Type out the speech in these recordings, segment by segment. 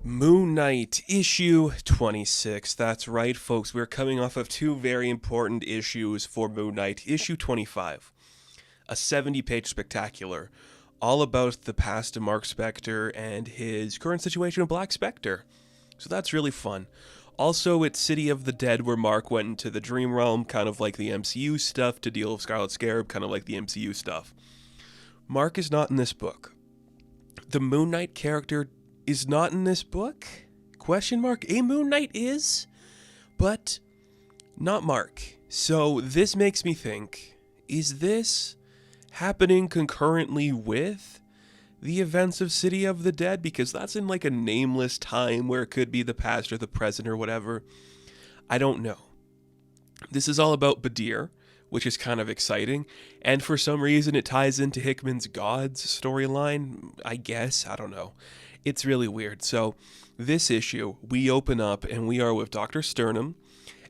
Moon Knight, issue 26. That's right, folks. We're coming off of two very important issues for Moon Knight. Issue 25, a 70-page spectacular, all about the past of Marc Spector and his current situation with Black Spectre. So that's really fun. Also, it's City of the Dead, where Marc went into the Dream Realm, kind of like the MCU stuff, to deal with Scarlet Scarab, kind of like the MCU stuff. Marc is not in this book. The Moon Knight character is not in this book? Question mark? A Moon Knight is, but not Marc. So this makes me think, is this happening concurrently with the events of City of the Dead? Because that's in like a nameless time where it could be the past or the present or whatever. I don't know. This is all about Badr, which is kind of exciting. And for some reason it ties into Hickman's Gods storyline, I guess. I don't know. It's really weird. So this issue, we open up and we are with Doctor Sterman,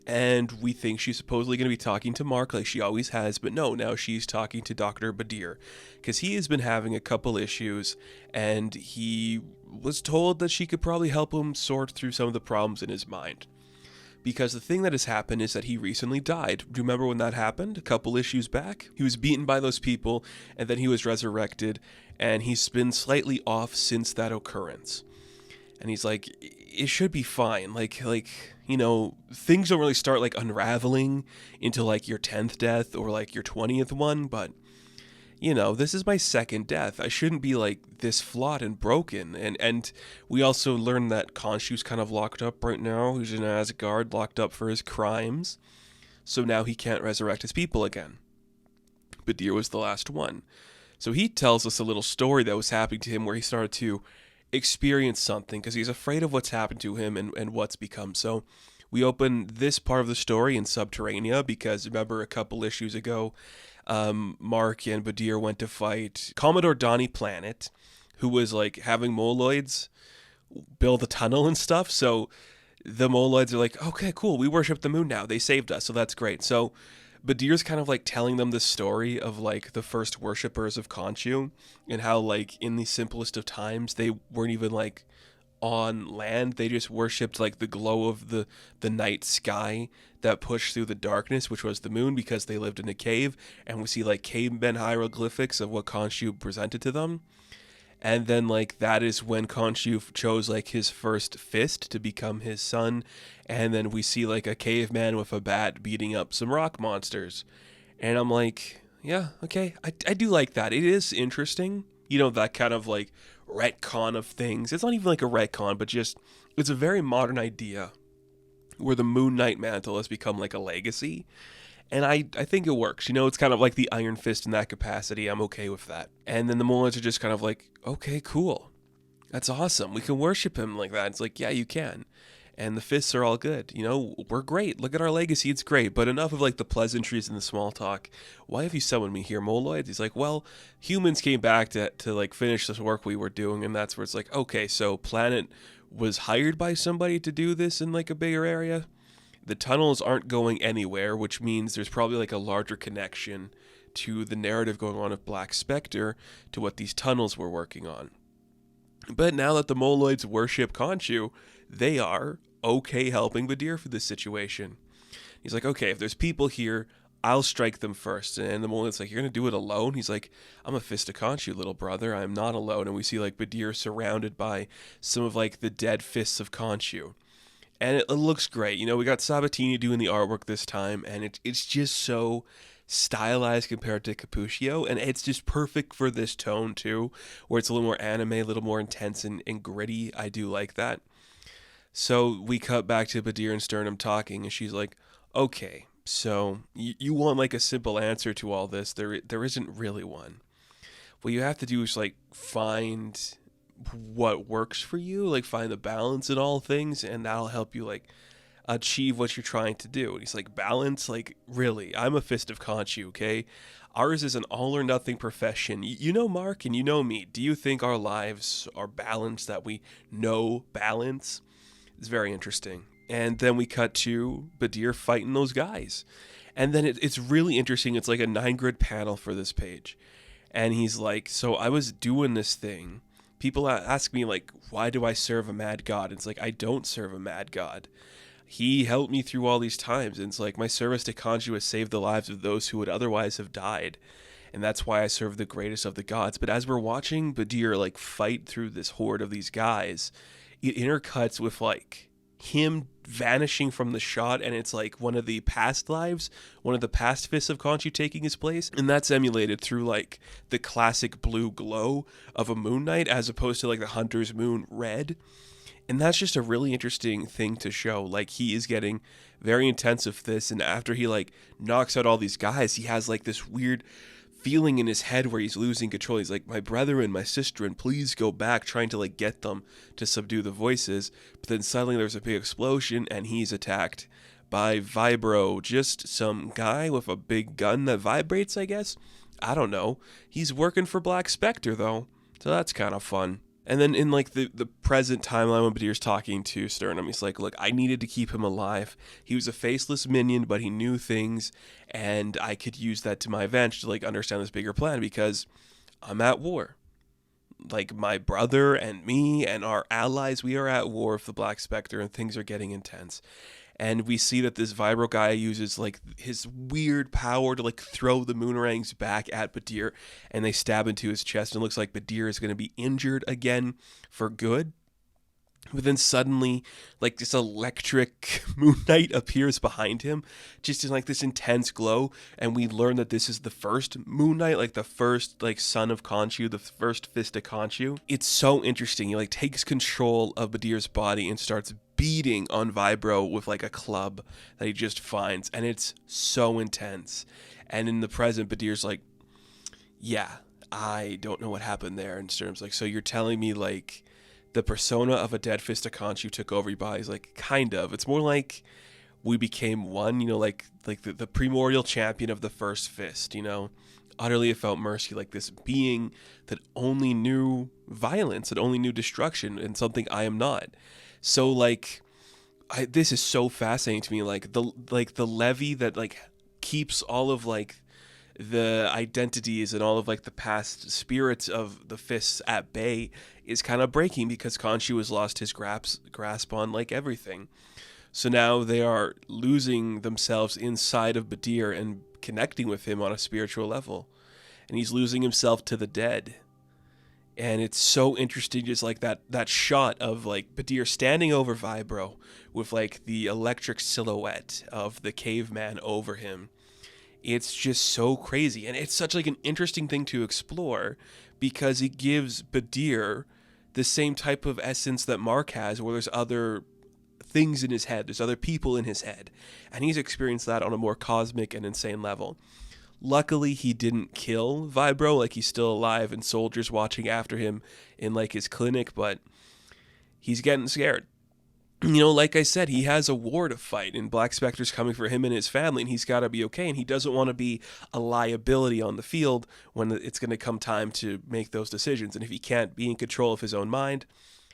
and we think she's supposedly going to be talking to Marc like she always has, but no, now she's talking to Dr. Badr, because he has been having a couple issues, and he was told that she could probably help him sort through some of the problems in his mind. Because the thing that has happened is that he recently died. Do you remember when that happened? A couple issues back? He was beaten by those people, and then he was resurrected, and he's been slightly off since that occurrence. And he's like, it should be fine. Like, you know, things don't really start, like, unraveling into, like, your 10th death or, like, your 20th one, but, you know, this is my second death. I shouldn't be, like, this flawed and broken. And we also learned that Khonshu's kind of locked up right now. He's in Asgard, locked up for his crimes. So now he can't resurrect his people again. Badr was the last one. So he tells us a little story that was happening to him where he started to experience something because he's afraid of what's happened to him and what's become. So we open this part of the story in Subterranea because remember a couple issues ago, Marc and Badr went to fight Commodore Donnie Planet, who was like having Moloids build a tunnel and stuff. So the Moloids are like, okay, cool, we worship the moon now. They saved us, so that's great. So Badr's kind of like telling them the story of like the first worshippers of Khonshu and how like in the simplest of times they weren't even like on land. They just worshipped like the glow of the night sky that pushed through the darkness, which was the moon, because they lived in a cave. And we see like cavemen hieroglyphics of what Khonshu presented to them. And then like that is when Khonshu chose like his first fist to become his son. And then we see like a caveman with a bat beating up some rock monsters. And I'm like, yeah, okay, I do like that. It is interesting. You know, that kind of like retcon of things. It's not even like a retcon, but just it's a very modern idea where the Moon Knight mantle has become like a legacy. And I think it works. You know, it's kind of like the Iron Fist in that capacity. I'm okay with that. And then the Molans are just kind of like, okay, cool. That's awesome. We can worship him like that. It's like, yeah, you can. And the fists are all good. You know, we're great. Look at our legacy. It's great. But enough of like the pleasantries and the small talk. Why have you summoned me here, Moloids? He's like, well, humans came back to like finish this work we were doing. And that's where it's like, okay, so Planet was hired by somebody to do this in like a bigger area. The tunnels aren't going anywhere, which means there's probably like a larger connection to the narrative going on of Black Spectre to what these tunnels were working on. But now that the Moloids worship Khonshu, they are okay helping Badr for this situation. He's like, okay, if there's people here, I'll strike them first. And the Moloid's like, you're going to do it alone? He's like, I'm a fist of Khonshu, little brother. I'm not alone. And we see like Badr surrounded by some of like the dead fists of Khonshu. And it looks great. You know, we got Sabatini doing the artwork this time, and it's just so stylized compared to Cappuccio, and it's just perfect for this tone, too, where it's a little more anime, a little more intense and gritty. I do like that. So we cut back to Badr and Sterman talking, and she's like, okay, so you want, like, a simple answer to all this. There isn't really one. What you have to do is, like, find what works for you, like find the balance in all things, and that'll help you like achieve what you're trying to do. And he's like, balance? Like, really? I'm a fist of Khonshu, okay? Ours is an all or nothing profession. You know Marc and you know me. Do you think our lives are balanced, that we know balance? It's very interesting. And then we cut to Badr fighting those guys. And then it's really interesting. It's like a 9-grid panel for this page. And he's like, so I was doing this thing people ask me, like, why do I serve a mad god? It's like, I don't serve a mad god. He helped me through all these times, and it's like my service to Khonshu has saved the lives of those who would otherwise have died, and that's why I serve the greatest of the gods. But as we're watching Badr like fight through this horde of these guys, it intercuts with like him vanishing from the shot, and it's like one of the past lives, one of the past fists of Khonshu taking his place, and that's emulated through like the classic blue glow of a moon knight as opposed to like the hunter's moon red. And that's just a really interesting thing to show. Like, he is getting very intense with this, and after he like knocks out all these guys, he has like this weird feeling in his head where he's losing control. He's like, my brethren, my sister, and please go back, trying to like get them to subdue the voices. But then suddenly there's a big explosion, and he's attacked by Vibro, just some guy with a big gun that vibrates, I guess. I don't know. He's working for Black Spectre though, so that's kind of fun. And then in like the present timeline when Badr's talking to Sterman, he's like, look, I needed to keep him alive. He was a faceless minion, but he knew things, and I could use that to my advantage to like understand this bigger plan, because I'm at war. Like, my brother and me and our allies, we are at war with the Black Spectre, and things are getting intense. And we see that this Vibro guy uses like his weird power to like throw the Moonerangs back at Badr, and they stab into his chest, and it looks like Badr is going to be injured again for good. But then suddenly, like, this electric Moon Knight appears behind him, just in like this intense glow, and we learn that this is the first Moon Knight, like the first like son of Khonshu, the first fist of Khonshu. It's so interesting. He like takes control of Badr's body and starts beating on Vibro with like a club that he just finds, and it's so intense. And in the present, Badr's like, yeah, I don't know what happened there. And Sterman's like, so you're telling me like the persona of a dead fist of Khonshu took over your body? He's like, kind of. It's more like we became one, you know, like the primordial champion of the first fist, you know, utterly without mercy, like this being that only knew violence, that only knew destruction, and something I am not. So like, this is so fascinating to me. Like the levy that like keeps all of like the identities and all of like the past spirits of the fists at bay is kind of breaking, because Khonshu has lost his grasp on like everything. So now they are losing themselves inside of Badr and connecting with him on a spiritual level, and he's losing himself to the dead. And it's so interesting, just like that shot of like Badr standing over Vibro with like the electric silhouette of the caveman over him. It's just so crazy, and it's such like an interesting thing to explore, because it gives Badr the same type of essence that Marc has, where there's other things in his head, there's other people in his head, and he's experienced that on a more cosmic and insane level. Luckily, he didn't kill Vibro, like he's still alive and soldiers watching after him in like his clinic, but he's getting scared. You know, like I said, he has a war to fight, and Black Spectre's coming for him and his family, and he's got to be okay, and he doesn't want to be a liability on the field when it's going to come time to make those decisions. And if he can't be in control of his own mind,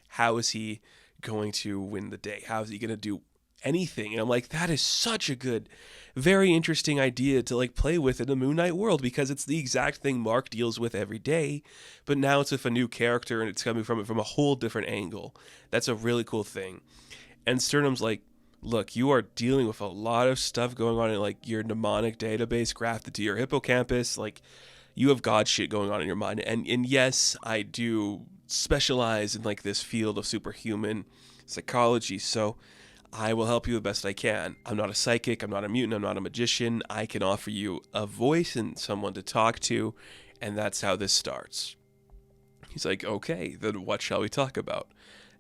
how is he going to win the day? How is he going to do anything? And I'm like, that is such a good, very interesting idea to like play with in the Moon Knight world, because it's the exact thing Marc deals with every day, but now it's with a new character, and it's coming from it from a whole different angle. That's a really cool thing. And Sternum's like, look, you are dealing with a lot of stuff going on in like your mnemonic database grafted to your hippocampus. Like, you have God shit going on in your mind. And yes, I do specialize in like this field of superhuman psychology, so I will help you the best I can. I'm not a psychic, I'm not a mutant, I'm not a magician. I can offer you a voice and someone to talk to, and that's how this starts. He's like, okay, then what shall we talk about?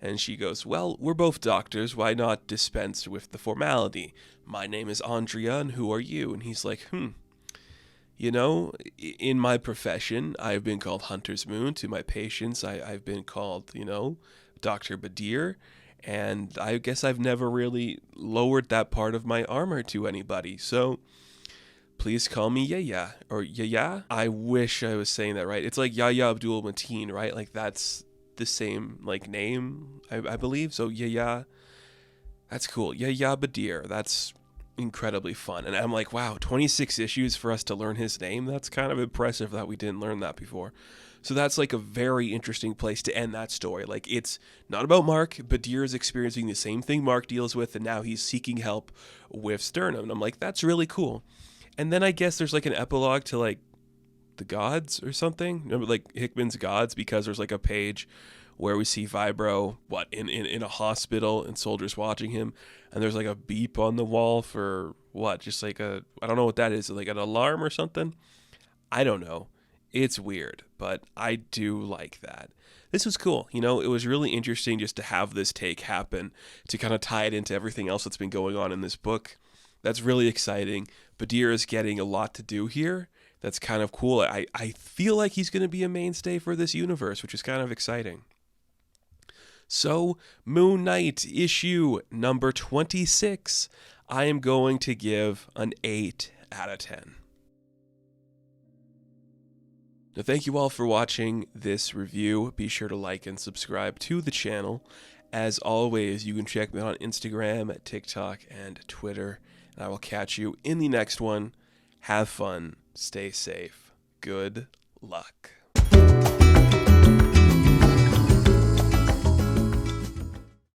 And she goes, well, we're both doctors. Why not dispense with the formality? My name is Andrea, and who are you? And he's like, you know, in my profession, I've been called Hunter's Moon. To my patients, I've been called, you know, Dr. Badr. And I guess I've never really lowered that part of my armor to anybody. So please call me Yahya, or Yahya. I wish I was saying that right. It's like Yahya Abdul Mateen, right? Like, that's the same like name, I believe. So Yahya, that's cool. Yahya Badr, that's incredibly fun. And I'm like, wow, 26 issues for us to learn his name? That's kind of impressive that we didn't learn that before. So that's like a very interesting place to end that story. Like, it's not about Marc. Badr is experiencing the same thing Marc deals with, and now he's seeking help with Sterman. And I'm like, that's really cool. And then I guess there's like an epilogue to like the gods or something, like Hickman's gods, because there's like a page where we see Vibro in a hospital and soldiers watching him, and there's like a beep on the wall for what, just like I don't know what that is, like an alarm or something. I don't know. It's weird, but I do like that. This was cool. It was really interesting just to have this take happen, to kind of tie it into everything else that's been going on in this book. That's really exciting. Badr is getting a lot to do here. That's kind of cool. I feel like he's going to be a mainstay for this universe, which is kind of exciting. So, Moon Knight issue number 26, I am going to give an 8 out of 10. Now, thank you all for watching this review. Be sure to like and subscribe to the channel. As always, you can check me out on Instagram, TikTok, and Twitter. And I will catch you in the next one. Have fun. Stay safe. Good luck.